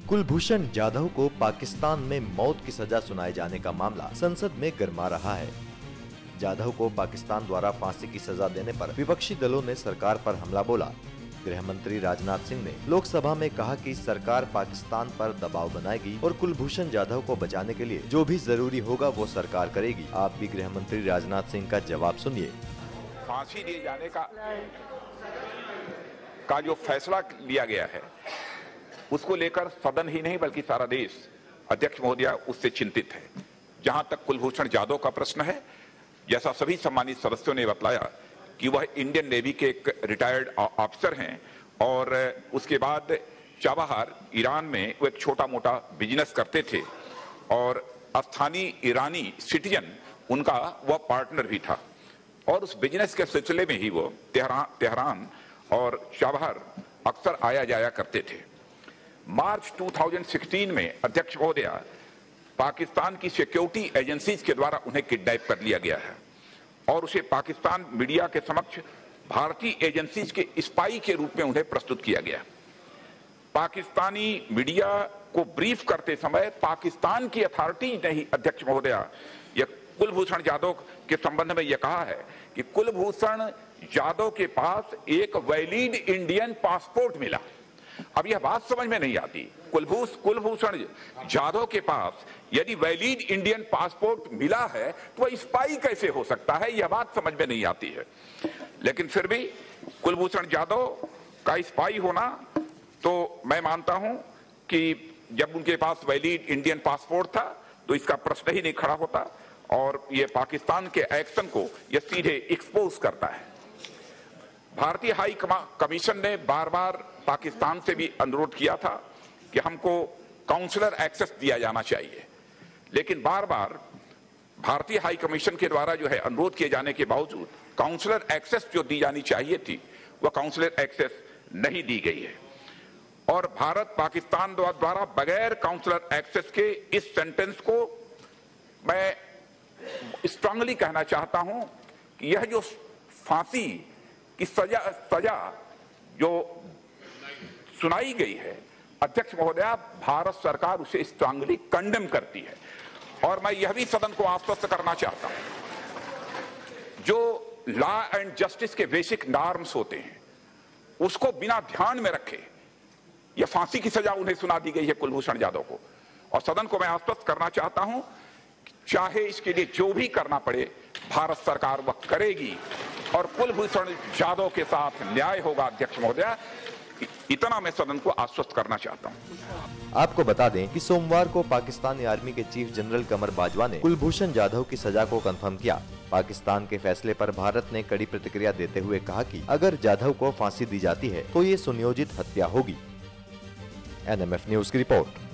कुलभूषण जाधव को पाकिस्तान में मौत की सजा सुनाए जाने का मामला संसद में गरमा रहा है। जाधव को पाकिस्तान द्वारा फांसी की सजा देने पर विपक्षी दलों ने सरकार पर हमला बोला। गृह मंत्री राजनाथ सिंह ने लोकसभा में कहा कि सरकार पाकिस्तान पर दबाव बनाएगी और कुलभूषण जाधव को बचाने के लिए जो भी जरूरी होगा वो सरकार करेगी। आप भी गृह मंत्री राजनाथ सिंह का जवाब सुनिए। फांसी दिए जाने का जो फैसला लिया गया है उसको लेकर सदन ही नहीं बल्कि सारा देश, अध्यक्ष महोदया, उससे चिंतित है। जहां तक कुलभूषण जाधव का प्रश्न है, जैसा सभी सम्मानित सदस्यों ने बतलाया कि वह इंडियन नेवी के एक रिटायर्ड ऑफिसर हैं और उसके बाद चाबहार ईरान में वो एक छोटा मोटा बिजनेस करते थे और स्थानीय ईरानी सिटीजन उनका वह पार्टनर भी था और उस बिजनेस के सिलसिले में ही वो तेहरान और चाबहार अक्सर आया जाया करते थे। मार्च 2016 में अध्यक्ष महोदया, पाकिस्तान की सिक्योरिटी एजेंसीज के द्वारा उन्हें किडनैप कर लिया गया है और उसे पाकिस्तान मीडिया के समक्ष भारतीय एजेंसीज के स्पाई के रूप में उन्हें प्रस्तुत किया गया। पाकिस्तानी मीडिया को ब्रीफ करते समय पाकिस्तान की अथॉरिटी ने ही, अध्यक्ष महोदया, यह कुलभूषण जाधव के संबंध में यह कहा है कि कुलभूषण जाधव के पास एक वैलिड इंडियन पासपोर्ट मिला। अब यह बात समझ में नहीं आती, कुलभूषण जाधव के पास यदि वैलिड इंडियन पासपोर्ट मिला है तो वह स्पाई कैसे हो सकता है, यह बात समझ में नहीं आती है। लेकिन फिर भी कुलभूषण जाधव का स्पाई होना, तो मैं मानता हूं कि जब उनके पास वैलिड इंडियन पासपोर्ट था तो इसका प्रश्न ही नहीं खड़ा होता और यह पाकिस्तान के एक्शन को यह सीधे एक्सपोज करता है। भारतीय हाई कमीशन ने बार बार पाकिस्तान से भी अनुरोध किया था कि हमको काउंसलर एक्सेस दिया जाना चाहिए, लेकिन बार बार भारतीय हाई कमीशन के द्वारा जो है अनुरोध किए जाने के बावजूद काउंसलर एक्सेस जो दी जानी चाहिए थी वह काउंसलर एक्सेस नहीं दी गई है और भारत पाकिस्तान द्वारा बगैर काउंसलर एक्सेस के इस सेंटेंस को मैं स्ट्रांगली कहना चाहता हूं कि यह जो फांसी की सजा जो सुनाई गई है, अध्यक्ष महोदया, भारत सरकार उसे स्ट्रांगली कंडेम करती है और मैं यह भी सदन को आश्वस्त करना चाहता हूं, जो लॉ एंड जस्टिस के बेसिक नॉर्म्स होते हैं उसको बिना ध्यान में रखे यह फांसी की सजा उन्हें सुना दी गई है कुलभूषण जाधव को। और सदन को मैं आश्वस्त करना चाहता हूं, चाहे इसके लिए जो भी करना पड़े भारत सरकार वह करेगी और कुलभूषण जाधव के साथ न्याय होगा। अध्यक्ष महोदया, इतना मैं सदन को आश्वस्त करना चाहता हूं। आपको बता दें कि सोमवार को पाकिस्तानी आर्मी के चीफ जनरल कमर बाजवा ने कुलभूषण जाधव की सजा को कंफर्म किया। पाकिस्तान के फैसले पर भारत ने कड़ी प्रतिक्रिया देते हुए कहा कि अगर जाधव को फांसी दी जाती है तो ये सुनियोजित हत्या होगी। NMF न्यूज की रिपोर्ट।